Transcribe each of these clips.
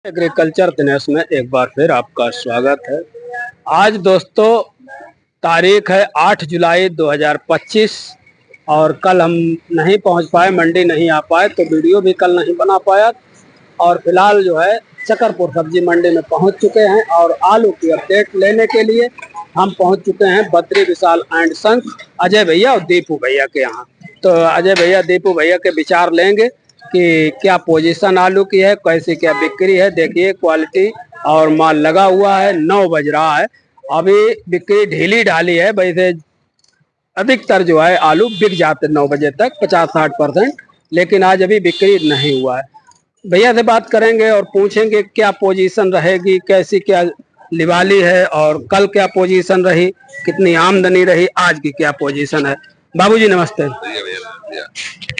Agriculture Dinesh में एक बार फिर आपका स्वागत है। आज दोस्तों तारीख है 8 जुलाई 2025 और कल हम नहीं पहुंच पाए, मंडी नहीं आ पाए तो वीडियो भी कल नहीं बना पाया। और फिलहाल जो है चकरपुर सब्जी मंडी में पहुंच चुके हैं और आलू की अपडेट लेने के लिए हम पहुंच चुके हैं बद्री विशाल एंड सन्स अजय भैया और दीपू भैया के यहाँ। तो अजय भैया दीपू भैया के विचार लेंगे कि क्या पोजीशन आलू की है, कैसी क्या बिक्री है। देखिए क्वालिटी और माल लगा हुआ है, 9 बज रहा है, अभी बिक्री ढीली ढाली है। वैसे अधिकतर जो है आलू बिक जाते 9 बजे तक 50-60%, लेकिन आज अभी बिक्री नहीं हुआ है। भैया से बात करेंगे और पूछेंगे क्या पोजीशन रहेगी, कैसी क्या लिवाली है और कल क्या पोजीशन रही, कितनी आमदनी रही, आज की क्या पोजीशन है। बाबूजी नमस्ते।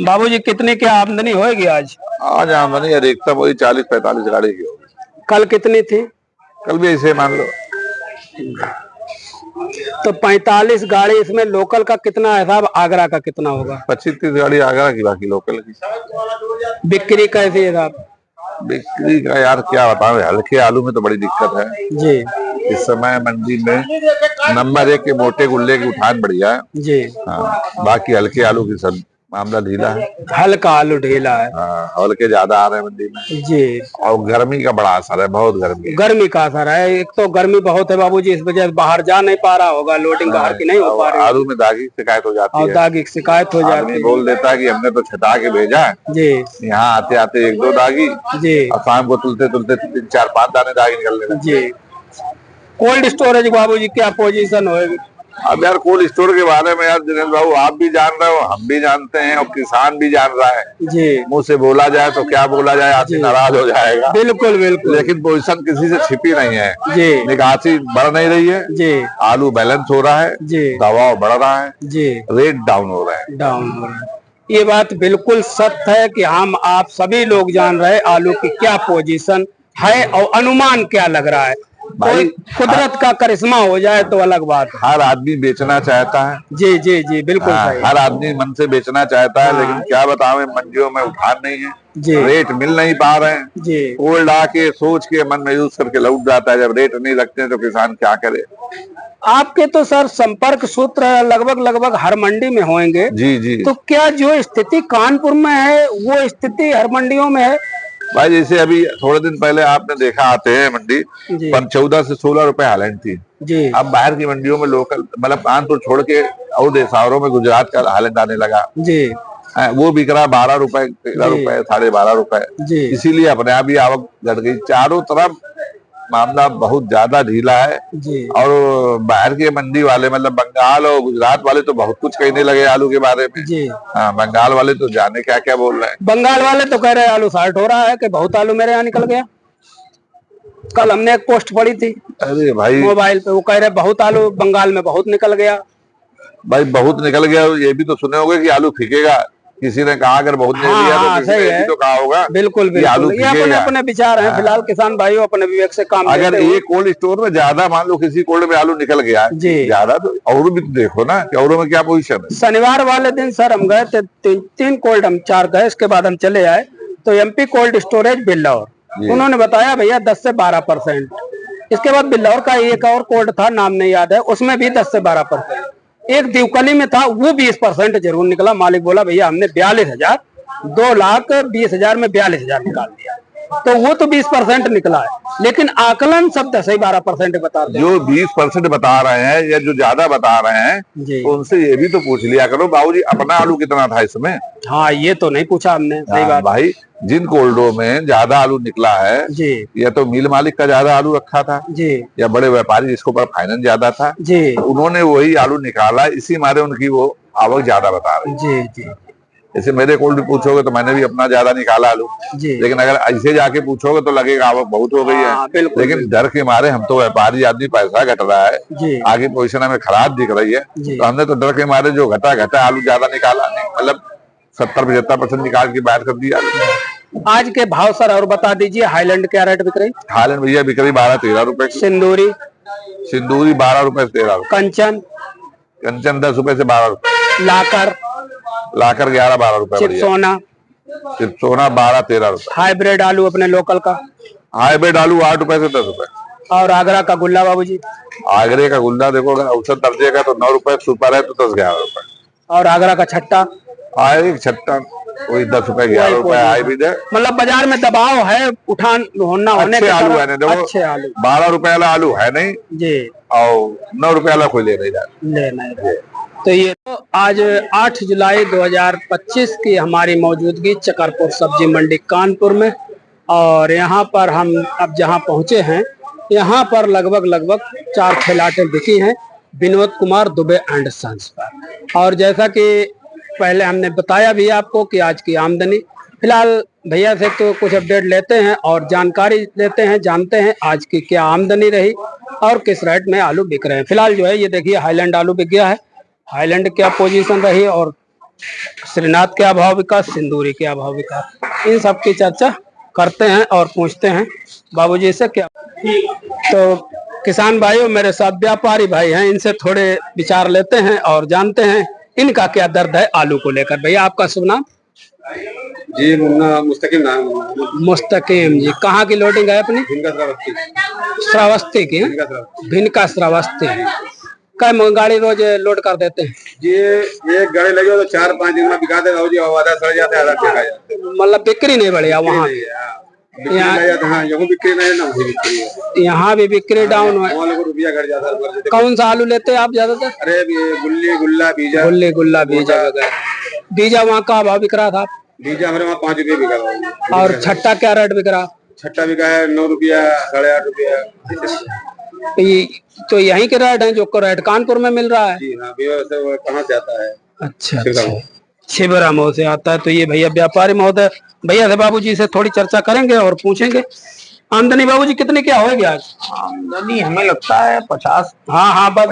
बाबूजी कितनी क्या आमदनी होगी आज? आज आमदनी अधिकतम वही 40-45 गाड़ी की होगी। कल कितनी थी? कल भी ऐसे मान लो तो 45 गाड़ी। इसमें लोकल का कितना हिसाब, आगरा का कितना होगा? 25-30 गाड़ी आगरा की, बाकी लोकल की। बिक्री कैसी है साहब? बिक्री का यार क्या बताऊं, हल्के आलू में तो बड़ी दिक्कत है जी। इस समय मंडी में। नंबर 1 के मोटे गुल्ले की उठान बढ़िया है जी। हाँ, बाकी हल्के आलू की सब मामला ढीला है। हल्का आलू ढीला है हाँ, हल्के ज्यादा आ रहे हैं मंडी में जी। और गर्मी का बड़ा असर है, बहुत गर्मी का असर है। एक तो गर्मी बहुत है बाबूजी, इस वजह से बाहर जा नहीं पा रहा होगा, लोडिंग बाहर की नहीं हो पा रही। आलू में दागी शिकायत हो जाती है, दागी शिकायत हो जाती है। बोल देता है कि हमने तो छटा के भेजा है जी। यहाँ आते आते 1-2 दागी जी और शाम को तुलते तुलते 3-4-5 दाने दागी निकलने लगे। जी। कोल्ड स्टोरेज बाबूजी क्या पोजीशन होगी? अब यार कोल्ड स्टोर के बारे में यार दिनेश बाबू आप भी जान रहे हो, हम भी जानते हैं और किसान भी जान रहा है जी। मुंह से बोला जाए तो क्या बोला जाए, आदमी नाराज हो जाएगा। बिल्कुल बिल्कुल। लेकिन पोजीशन किसी से छिपी नहीं है जी। निकासी बढ़ नहीं रही है जी। आलू बैलेंस हो रहा है जी। दबाव बढ़ रहा है जी। रेट डाउन हो रहा है। डाउन हो रहा है। ये बात बिल्कुल सत्य है कि हम आप सभी लोग जान रहे आलू की क्या पोजीशन है और अनुमान क्या लग रहा है। भाई कुदरत का करिश्मा हो जाए तो अलग बात है। हर आदमी बेचना चाहता है। जी जी जी बिल्कुल सही। हर आदमी मन से बेचना चाहता है लेकिन क्या बतावें मंडियों में उठान नहीं है जी। रेट मिल नहीं पा रहे हैं जी। कोल्ड आके सोच के मन में यूज करके लौट जाता है। जब रेट नहीं लगते हैं तो किसान क्या करे। आपके तो सर संपर्क सूत्र लगभग हर मंडी में होंगे। जी जी। तो क्या जो स्थिति कानपुर में है वो स्थिति हर मंडियों में है? भाई जैसे अभी थोड़े दिन पहले आपने देखा आते हैं मंडी 14 से 16 रुपए हालैंड थी जी। अब बाहर की मंडियों में लोकल मतलब कानपुर छोड़ के और देशों में गुजरात का हालैंड आने लगा जी। वो बिक रहा 12 रुपए 13 रुपए 12.5 रुपए। इसीलिए अपने आप ही आवक घट गई। चारों तरफ मामला बहुत ज्यादा ढीला है जी। और बाहर के मंडी वाले मतलब बंगाल और गुजरात वाले तो बहुत कुछ कहने लगे आलू के बारे में जी। हाँ बंगाल वाले तो जाने क्या क्या बोल रहे हैं। बंगाल वाले तो कह रहे हैं आलू शार्ट हो रहा है कि बहुत आलू मेरे यहाँ निकल गया। कल हमने एक पोस्ट पढ़ी थी अरे भाई मोबाइल पे, वो कह रहे बहुत आलू बंगाल में बहुत निकल गया। भाई बहुत निकल गया ये भी तो सुने होंगे कि आलू फिकेगा। किसी ने कहा अगर बहुत नहीं लिया तो किसी ने भी तो कहा होगा। बिल्कुल बिल्कुल। ये अपने अपने विचार हैं। फिलहाल किसान भाइयों अपने विवेक से काम अगर ये कोल्ड स्टोर में ज्यादा मान लो किसी कोल्ड में आलू निकल गया जी ज्यादा तो और भी देखो ना कि औरों में क्या पोजीशन है। शनिवार वाले दिन सर हम गए थे 3 कोल्ड, हम 4 गए, इसके बाद हम चले आए तो एमपी कोल्ड स्टोरेज बिल्लौर, उन्होंने बताया भैया 10 से 12%। इसके बाद बिल्लौर का एक और कोल्ड था, नाम नहीं याद है, उसमें भी 10 से 12%। एक दीवकली में था वो 20% जरूर निकला। मालिक बोला भैया हमने 42,000 2,20,000 में 42,000 निकाल दिया, तो वो तो 20% निकला है। लेकिन आकलन सब 10 से 12% बता रहे हैं। जो 20% बता रहे हैं या जो ज्यादा बता रहे हैं तो उनसे ये भी तो पूछ लिया करो बाबूजी अपना आलू कितना था इसमें। हाँ ये तो नहीं पूछा हमने। सही बात भाई जिन कोल्डो में ज्यादा आलू निकला है जी या तो मिल मालिक का ज्यादा आलू रखा था जी या बड़े व्यापारी जिसको पर फाइनेंस ज्यादा था जी उन्होंने वही आलू निकाला, इसी मारे उनकी वो आवक ज्यादा बता रही जी जी। जैसे मेरे कोल्ड पूछोगे तो मैंने भी अपना ज्यादा निकाला आलू जी। लेकिन अगर ऐसे जाके पूछोगे तो लगेगा आवक बहुत हो गई है। लेकिन डर के मारे हम तो व्यापारी आदमी, पैसा घट रहा है आगे पोजीशन हमें खराब दिख रही है तो हमने तो डर के मारे जो घटा आलू ज्यादा निकाला, मतलब 70-75% निकाल के बाहर कर दिया। आज के भाव सर और बता दीजिए। हाईलैंड क्या रेट बिक रही? हाईलैंड भैया बिक रही 12-13 रुपए। सिंदूरी? सिंदूरी 12 रुपए से 13 रुपए। कंचन? कंचन 10 रुपए से 12 रुपए। लाकर? लाकर 11-12 रुपए। चिपसोना? चिपसोना 12-13 रुपए। हाइब्रिड आलू अपने लोकल का? हाइब्रिड आलू 8 रुपए से 10 रुपए। और आगरा का गुल्ला बाबूजी? आगरे का गुल्ला देखो अगर औसत दर्जे का तो 9 रुपए, सुपर है तो 10-11 रुपए। और आगरा का छट्टा? छट्टा वही 10 रुपए 11 रुपए हाइब्रिड है। मतलब बाजार में दबाव है उठान होना होने के आलू है ना, अच्छे आलू 12 रुपए वाला आलू है नहीं जी, और 9 रुपए वाला कोई ले नहीं जाए। तो ये तो आज 8 जुलाई 2025 की हमारी मौजूदगी चकरपुर सब्जी मंडी कानपुर में। और यहाँ पर हम अब जहाँ पहुँचे हैं यहाँ पर लगभग 4 खिलाटें बिकी हैं विनोद कुमार दुबे एंड सन्स पर। और जैसा कि पहले हमने बताया भी आपको कि आज की आमदनी, फिलहाल भैया से तो कुछ अपडेट लेते हैं और जानकारी लेते हैं, जानते हैं आज की क्या आमदनी रही और किस रेट में आलू बिक रहे हैं। फिलहाल जो है ये देखिए हाईलैंड आलू बिक गया है। हाईलैंड क्या पोजीशन रही और श्रीनाथ क्या भाव बिका, सिंदूरी क्या भाव बिका, इन सब की चर्चा करते हैं और पूछते हैं बाबूजी से क्या। तो किसान भाइयों मेरे साथ व्यापारी भाई हैं, इनसे थोड़े विचार लेते हैं और जानते हैं इनका क्या दर्द है आलू को लेकर। भैया आपका शुभ नाम? जी मुन्ना मुस्तकीम नाम। मुस्तकीम जी, कहाँ की लोडिंग है अपनी? श्रावस्ती की? भिनका श्रावस्ती। कई गाड़ी रोज लोड कर देते हैं जी? एक गाड़ी लगी हो तो 4-5 दिन में बिका देगा जी, आधा सड़ जाता है आधा फेंका जाता है। मतलब बिक्री नहीं बढ़िया वहाँ? यहाँ भी बिक्री डाउन है, रुपया घट जाता है। कौन सा आलू लेते हैं आप ज्यादातर? अरे गुल्ली गुल्ला बीजा, गुल्ली गुल्ला बीजा वगैरह। बीजा वहाँ का भाव बिक रहा था? बीजा हमारे वहाँ 5 रुपये बिका रहा। और छट्टा क्या रेट बिक रहा? छट्टा बिका है 9 रुपया, 8.5 रुपया। तो यहीं के रेट है जो रेट कानपुर में मिल रहा है? जी हाँ, कहाँ से आता है? अच्छा, छिबरा मऊ से आता है। तो ये भैया व्यापारी महोदय, भैया से बाबूजी से थोड़ी चर्चा करेंगे और पूछेंगे आमदनी बाबूजी कितनी क्या होगी आज? आमदनी हमें लगता है 50। हाँ बस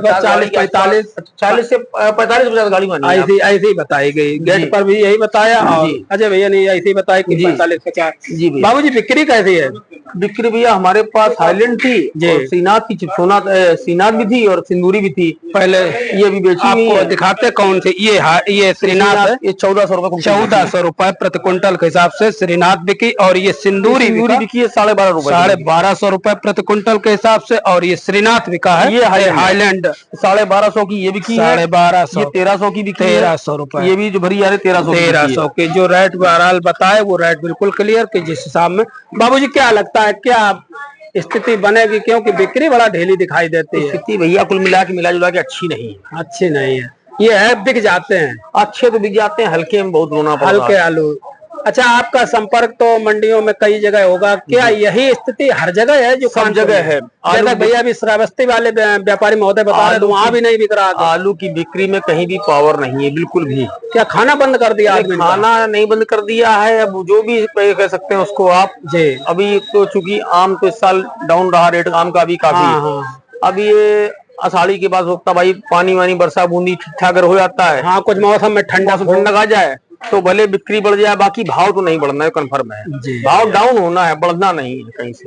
40 से 45 गाड़ी में ऐसी ही बताई गई, गेट पर भी यही बताया और अजय भैया ने ऐसे ही बताया कि 45-50। जी बाबूजी बिक्री कैसी है? बिक्री भैया हमारे पास हाईलैंड थी, श्रीनाथ की श्रीनाथ भी थी और सिंदूरी भी थी। पहले ये भी बेची। आपको दिखाते कौन थे? ये श्रीनाथ है, ये 1400 रुपए 1400 रुपए प्रति क्विंटल के हिसाब से श्रीनाथ बिकी। और ये सिंदूरी बिकी है 1250 1250 रुपए प्रति क्विंटल के हिसाब से। और ये श्रीनाथ बिका है, ये हाईलैंड 1250 की ये बिकी है, 1250, ये 1300 की बिकी है, 1300 रुपए। ये भी जो भरी आ रही 1300 के जो रेट बहरहाल बताए वो रेट बिल्कुल क्लियर कि जिस हिसाब में। बाबूजी क्या लगता है क्या स्थिति बनेगी, क्योंकि बिक्री बड़ा ढीली दिखाई देती है? स्थिति भैया कुल मिला जुला के अच्छी नहीं है। अच्छी नहीं है, ये है बिक जाते हैं, अच्छे तो बिक जाते हैं, हल्के में बहुत रोना पड़ता है। हल्के आलू। अच्छा, आपका संपर्क तो मंडियों में कई जगह होगा, क्या यही स्थिति हर जगह है? जो सब जगह है। जैसा भैया भी श्रावस्ती वाले व्यापारी महोदय बता रहे, तो वहाँ भी नहीं बिक रहा था? आलू की बिक्री में कहीं भी पावर नहीं है बिल्कुल भी। क्या खाना बंद कर दिया? खाना नहीं बंद कर दिया है, अब जो भी कह सकते हैं उसको आप जी। अभी तो चूंकि आम तो इस साल डाउन रहा, रेट आम का भी काफी। अब ये आषाढ़ी के बाद होता भाई, पानी वानी बरसा बूंदी ठीक ठाक अगर हो जाता है, हाँ कुछ मौसम में ठंडक आ जाए तो भले बिक्री बढ़ जाए, बाकी भाव तो नहीं बढ़ना है, कन्फर्म है। भाव डाउन होना है, बढ़ना नहीं है कहीं से।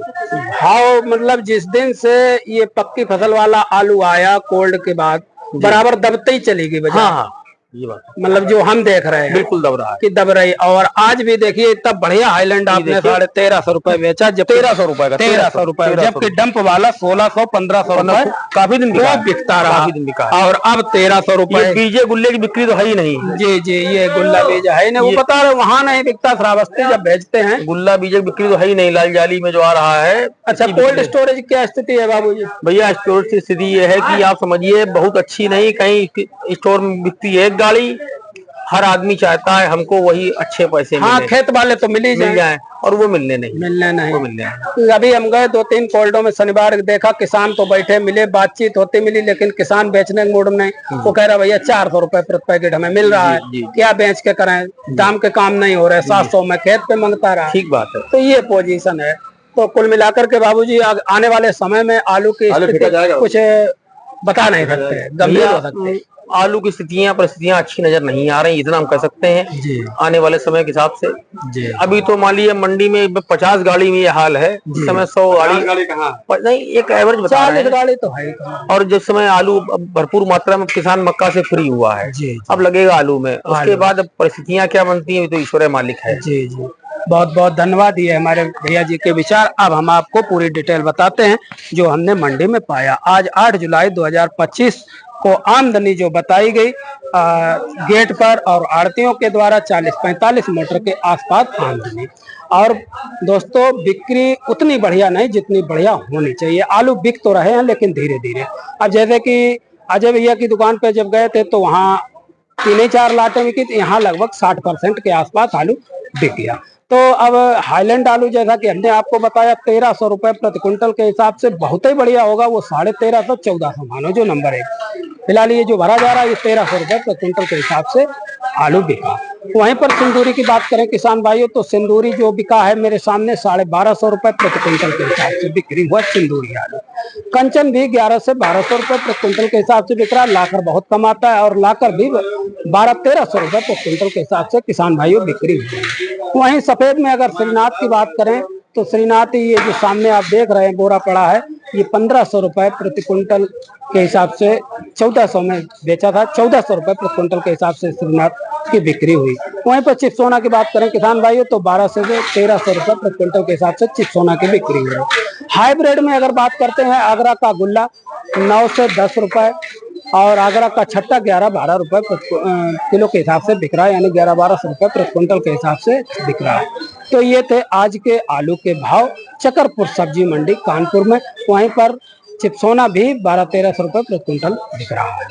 भाव मतलब जिस दिन से ये पक्की फसल वाला आलू आया कोल्ड के बाद बराबर दबते ही चली गई बाजार। हाँ ये बात मतलब जो हम देख रहे हैं बिल्कुल दब रहा है कि दब रही। और आज भी देखिए इतना बढ़िया हाईलैंड आपने 1350 रुपए बेचा, जब 1300 रुपए का 1300 रुपए, जबकि डंप वाला 1600-1500 रुपए काफी दिन बिकता रहा, काफी दिन बिका। और अब 1300 रुपए। बीजे गुल्ले की बिक्री तो है ही नहीं। जी ये गुल्ला बीजा है नहीं, वो बता रहे वहाँ नहीं बिकता, श्रावस्ती जब बेचते हैं। गुल्ला बीजे की बिक्री तो है ही नहीं, लाल जाली में जो आ रहा है। अच्छा, कोल्ड स्टोरेज क्या स्थिति है बाबूजी? भैया स्टोरेज की स्थिति ये है कि आप समझिए बहुत अच्छी नहीं, कहीं स्टोर में बिकती है एक गाड़ी, हर आदमी चाहता है हमको वही अच्छे पैसे हाँ खेत वाले तो मिल जाए और वो मिलने नहीं। अभी हम गए 2-3 कोल्डों में शनिवार देखा, किसान तो बैठे मिले, बातचीत होती मिली, लेकिन किसान बेचने के मूड में नहीं। वो कह रहा भैया 400 रुपए प्रति पैकेट हमें मिल रहा है, क्या बेच के करें, दाम के काम नहीं हो रहे, 700 में खेत पे मांगता रहा। ठीक बात है, तो ये पोजीशन है। तो कुल मिलाकर के बाबूजी आने वाले समय में आलू की कुछ बता नहीं सकते, गंभीर हो सकते। आलू की परिस्थितियां अच्छी नजर नहीं आ रही, इतना हम कह सकते हैं आने वाले समय के हिसाब से। अभी तो मान लीजिए मंडी में 50 गाड़ी में ये हाल है, जिस समय 100 गाड़ी नहीं, एक एवरेज बता रहे हैं, गाड़ी तो है। और जिस समय आलू भरपूर मात्रा में किसान मक्का से फ्री हुआ है, अब लगेगा आलू में, उसके बाद परिस्थितियां क्या बनती है तो ईश्वर मालिक है। बहुत बहुत धन्यवाद। ये हमारे भैया जी के विचार। अब हम आपको पूरी डिटेल बताते हैं जो हमने मंडी में पाया। आज 8 जुलाई 2025 को आमदनी जो बताई गई गेट पर और आड़तियों के द्वारा 40-45 मोटर के आसपास आमदनी। और दोस्तों बिक्री उतनी बढ़िया नहीं जितनी बढ़िया होनी चाहिए। आलू बिक तो रहे हैं लेकिन धीरे धीरे। अब जैसे कि अजय भैया की दुकान पे जब गए थे तो वहाँ 3-4 लाटें बिकी, तो यहाँ लगभग 60% के आसपास आलू बिक गया। तो अब हाईलैंड आलू जैसा कि हमने आपको बताया 1300 रुपए प्रति क्विंटल के हिसाब से बहुत ही बढ़िया होगा। वो 1350-1400 मानो जो नंबर है। फिलहाल ये जो भरा जा रहा है ये 1300 रुपए प्रति क्विंटल के हिसाब से आलू बिका। वहीं पर सिंदूरी की बात करें किसान भाइयों, तो सिंदूरी जो बिका है मेरे सामने 1250 रुपए प्रति क्विंटल के हिसाब से बिक्री हुआ सिंदूरी आलू। कंचन भी 1100 से 1200 रुपए प्रति क्विंटल के हिसाब से बिक रहा है। लाकर बहुत कम आता है और लाकर भी 1200-1300 रुपए प्रति क्विंटल के हिसाब से किसान भाइयों बिक्री हुई है। वहीं सफेद में अगर श्रीनाथ की बात करें तो श्रीनाथ ये जो सामने आप देख रहे हैं बोरा पड़ा है, ये 1500 रुपए प्रति क्विंटल के हिसाब से 1400 में बेचा था। 1400 रुपए प्रति क्विंटल के हिसाब से श्रीनाथ की बिक्री हुई। वहीं पर चिपसोना की बात करें किसान भाइयों तो 1200 से 1300 रुपए प्रति क्विंटल के हिसाब से चिपसोना की बिक्री हुई। हाइब्रिड में अगर बात करते हैं आगरा का गुल्ला 9 से 10 रुपए और आगरा का छट्टा 11-12 रुपए किलो के हिसाब से बिक रहा है, यानी 11-1200 रुपए प्रति क्विंटल के हिसाब से बिक रहा है। तो ये थे आज के आलू के भाव चकरपुर सब्जी मंडी कानपुर में। वहीं पर चिपसोना भी 12-1300 रुपए प्रति क्विंटल बिक रहा है।